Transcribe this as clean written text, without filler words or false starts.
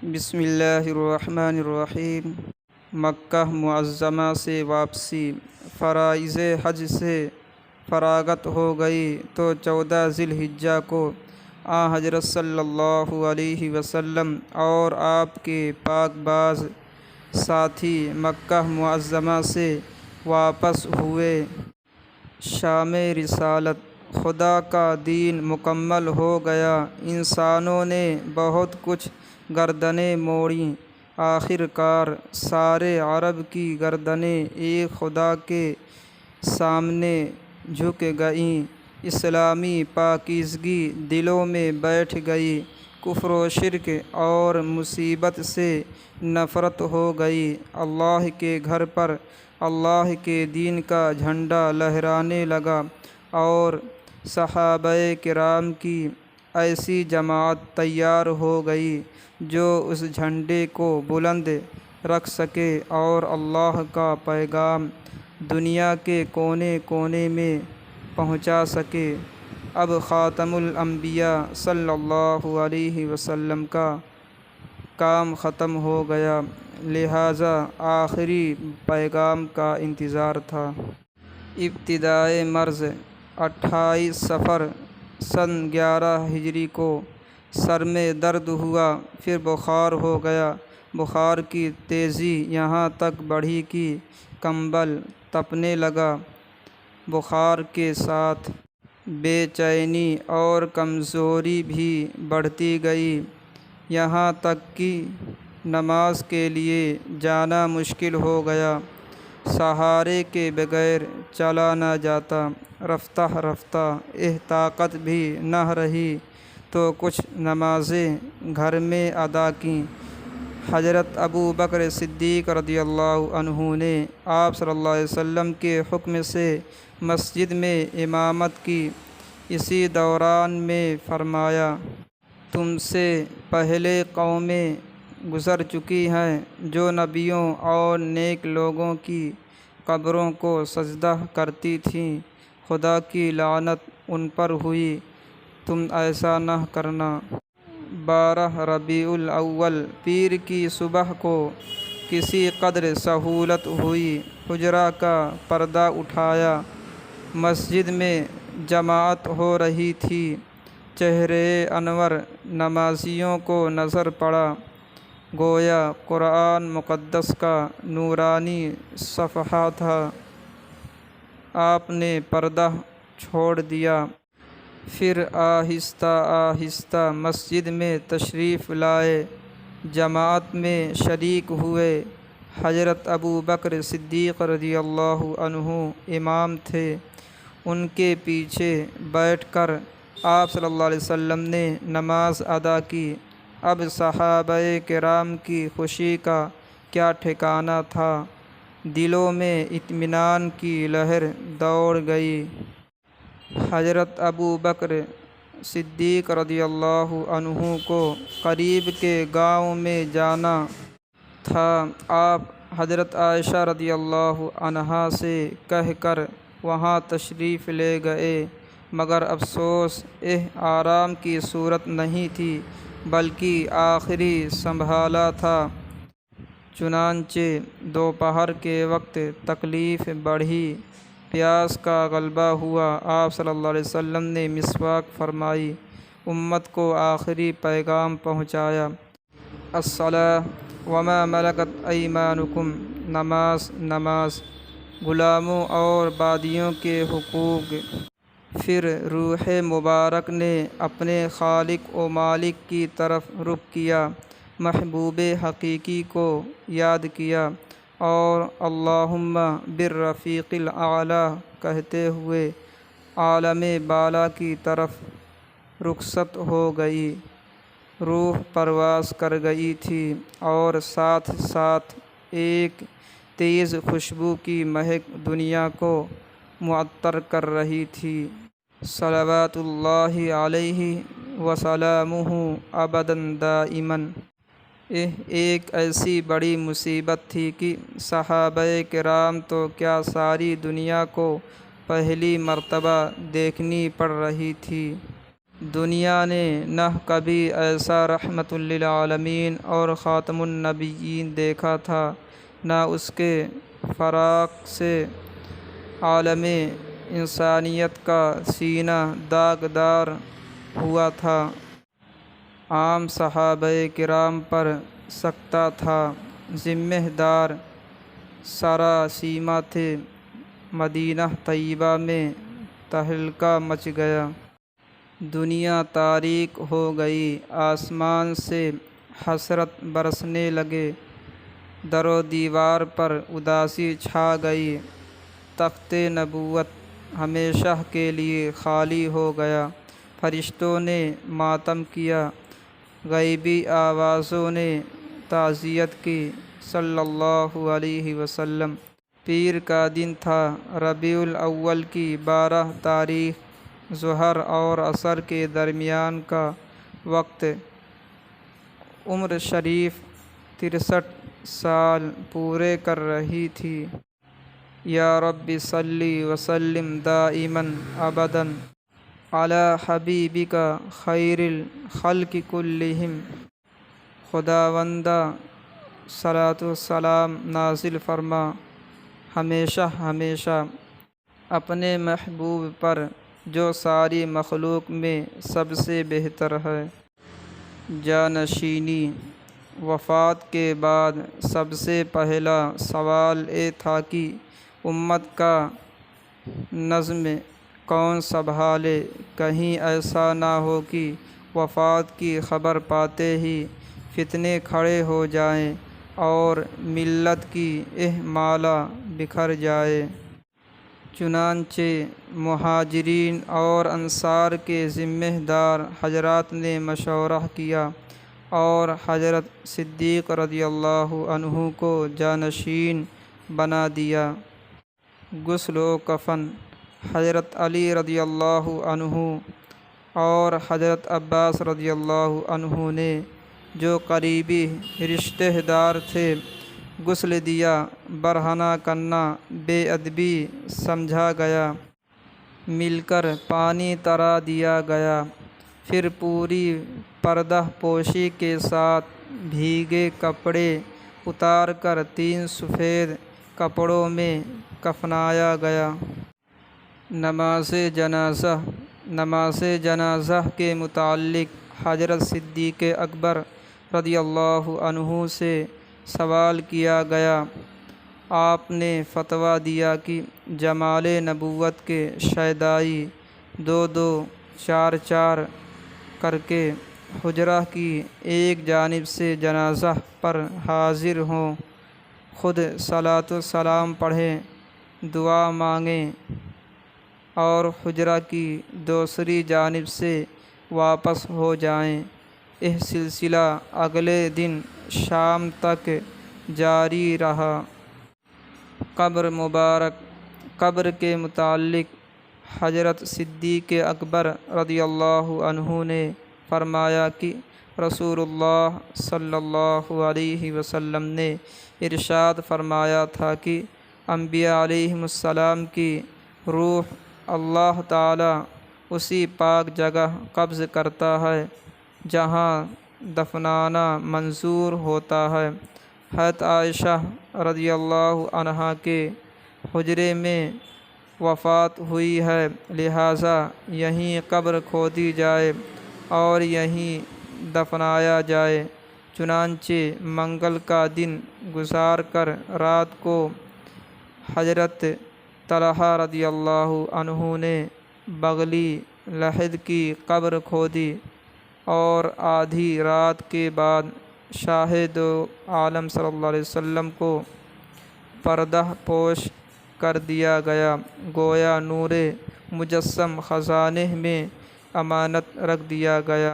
بسم اللہ الرحمن الرحیم۔ مکہ معظمہ سے واپسی۔ فرائض حج سے فراغت ہو گئی تو 14 ذی الحجہ کو حضرت صلی اللہ علیہ وسلم اور آپ کے پاک باز ساتھی مکہ معظمہ سے واپس ہوئے۔ شام رسالت۔ خدا کا دین مکمل ہو گیا۔ انسانوں نے بہت کچھ گردنیں موڑیں، آخر کار سارے عرب کی گردنیں ایک خدا کے سامنے جھک گئیں۔ اسلامی پاکیزگی دلوں میں بیٹھ گئی، کفر و شرک اور مصیبت سے نفرت ہو گئی۔ اللہ کے گھر پر اللہ کے دین کا جھنڈا لہرانے لگا اور صحابہ کرام کی ایسی جماعت تیار ہو گئی جو اس جھنڈے کو بلند رکھ سکے اور اللہ کا پیغام دنیا کے کونے کونے میں پہنچا سکے۔ اب خاتم الانبیاء صلی اللہ علیہ وسلم کا کام ختم ہو گیا، لہٰذا آخری پیغام کا انتظار تھا۔ ابتدائے مرض۔ 28 صفر سن 11 ہجری کو سر میں درد ہوا، پھر بخار ہو گیا۔ بخار کی تیزی یہاں تک بڑھی کہ کمبل تپنے لگا۔ بخار کے ساتھ بے چینی اور کمزوری بھی بڑھتی گئی، یہاں تک کہ نماز کے لیے جانا مشکل ہو گیا۔ سہارے کے بغیر چلا نہ جاتا۔ رفتہ رفتہ طاقت بھی نہ رہی تو کچھ نمازیں گھر میں ادا کیں۔ حضرت ابو بکر صدیق رضی اللہ عنہ نے آپ صلی اللہ علیہ وسلم کے حکم سے مسجد میں امامت کی۔ اسی دوران میں فرمایا، تم سے پہلے قومیں گزر چکی ہیں جو نبیوں اور نیک لوگوں کی قبروں کو سجدہ کرتی تھیں، خدا کی لعنت ان پر ہوئی، تم ایسا نہ کرنا۔ 12 ربیع الاول پیر کی صبح کو کسی قدر سہولت ہوئی، حجرہ کا پردہ اٹھایا، مسجد میں جماعت ہو رہی تھی۔ چہرے انور نمازیوں کو نظر پڑا، گویا قرآن مقدس کا نورانی صفحہ تھا۔ آپ نے پردہ چھوڑ دیا، پھر آہستہ آہستہ مسجد میں تشریف لائے، جماعت میں شریک ہوئے۔ حضرت ابو بکر صدیق رضی اللہ عنہ امام تھے، ان کے پیچھے بیٹھ کر آپ صلی اللہ علیہ وسلم نے نماز ادا کی۔ اب صحابہ کرام کی خوشی کا کیا ٹھکانہ تھا، دلوں میں اطمینان کی لہر دوڑ گئی۔ حضرت ابو بکر صدیق رضی اللہ عنہ کو قریب کے گاؤں میں جانا تھا۔ آپ حضرت عائشہ رضی اللہ عنہا سے کہہ کر وہاں تشریف لے گئے، مگر افسوس آرام کی صورت نہیں تھی بلکہ آخری سنبھالا تھا۔ چنانچہ دوپہر کے وقت تکلیف بڑھی، پیاس کا غلبہ ہوا۔ آپ صلی اللہ علیہ وسلم نے مسواک فرمائی، امت کو آخری پیغام پہنچایا۔ الصلاۃ وما ملکت ایمانکم، نماز نماز، غلاموں اور بادیوں کے حقوق۔ پھر روح مبارک نے اپنے خالق و مالک کی طرف رخ کیا، محبوب حقیقی کو یاد کیا اور اللہم بالرفیق الاعلیٰ کہتے ہوئے عالم بالا کی طرف رخصت ہو گئی۔ روح پرواز کر گئی تھی اور ساتھ ساتھ ایک تیز خوشبو کی مہک دنیا کو معطر کر رہی تھی۔ صلوات اللہ علیہ وسلامہ ابدا دائما۔ ایک ایسی بڑی مصیبت تھی کہ صحابہ کرام تو کیا ساری دنیا کو پہلی مرتبہ دیکھنی پڑ رہی تھی۔ دنیا نے نہ کبھی ایسا رحمت للعالمین اور خاتم النبیین دیکھا تھا، نہ اس کے فراق سے عالم انسانیت کا سینہ داغدار ہوا تھا۔ عام صحابہ کرام پر سکتہ تھا، ذمہ دار سراسیمہ تھے۔ مدینہ طیبہ میں تہلکہ مچ گیا، دنیا تاریک ہو گئی، آسمان سے حسرت برسنے لگے، در و دیوار پر اداسی چھا گئی، تخت نبوت ہمیشہ کے لیے خالی ہو گیا۔ فرشتوں نے ماتم کیا، غیبی آوازوں نے تعزیت کی۔ صلی اللہ علیہ وسلم۔ پیر کا دن تھا، ربیع الاول کی 12 تاریخ، ظہر اور عصر کے درمیان کا وقت۔ عمر شریف 63 سال پورے کر رہی تھی۔ یا رب صلی وسلم دائما ابدا علی حبیبک خیر الخلق کلہم۔ خداوندہ صلاۃ و سلام نازل فرما ہمیشہ ہمیشہ اپنے محبوب پر، جو ساری مخلوق میں سب سے بہتر ہے۔ جانشینی۔ وفات کے بعد سب سے پہلا سوال یہ تھا کہ امت کا نظم کون سنبھالے، کہیں ایسا نہ ہو کہ وفات کی خبر پاتے ہی فتنے کھڑے ہو جائیں اور ملت کی اہمالہ بکھر جائے۔ چنانچہ مہاجرین اور انصار کے ذمہ دار حضرات نے مشورہ کیا اور حضرت صدیق رضی اللہ عنہ کو جانشین بنا دیا۔ غسل و کفن۔ حضرت علی رضی اللہ عنہ اور حضرت عباس رضی اللہ عنہ نے، جو قریبی رشتہ دار تھے، غسل دیا۔ برہنہ کرنا بے ادبی سمجھا گیا، مل کر پانی ترا دیا گیا، پھر پوری پردہ پوشی کے ساتھ بھیگے کپڑے اتار کر 3 سفید کپڑوں میں کفنایا گیا۔ نماز جنازہ۔ نماز جنازہ کے متعلق حضرت صدیق اکبر رضی اللہ عنہ سے سوال کیا گیا۔ آپ نے فتویٰ دیا کہ جمال نبوت کے شیدائی 2-2 4-4 کر کے حجرہ کی ایک جانب سے جنازہ پر حاضر ہوں، خود صلاۃ و سلام پڑھیں، دعا مانگیں اور حجرہ کی دوسری جانب سے واپس ہو جائیں۔ یہ سلسلہ اگلے دن شام تک جاری رہا۔ قبر مبارک۔ قبر کے متعلق حضرت صدیق اکبر رضی اللہ عنہ نے فرمایا کہ رسول اللہ صلی اللہ علیہ وسلم نے ارشاد فرمایا تھا کہ انبیاء علیہم السلام کی روح اللہ تعالیٰ اسی پاک جگہ قبض کرتا ہے جہاں دفنانا منظور ہوتا ہے۔ حضرت عائشہ رضی اللہ عنہا کے حجرے میں وفات ہوئی ہے، لہٰذا یہیں قبر کھودی جائے اور یہیں دفنایا جائے۔ چنانچہ منگل کا دن گزار کر رات کو حضرت طلحہ رضی اللہ عنہ نے بغلی لحد کی قبر کھودی اور آدھی رات کے بعد شاہ دو عالم صلی اللہ علیہ وسلم کو پردہ پوش کر دیا گیا، گویا نور مجسم خزانے میں امانت رکھ دیا گیا۔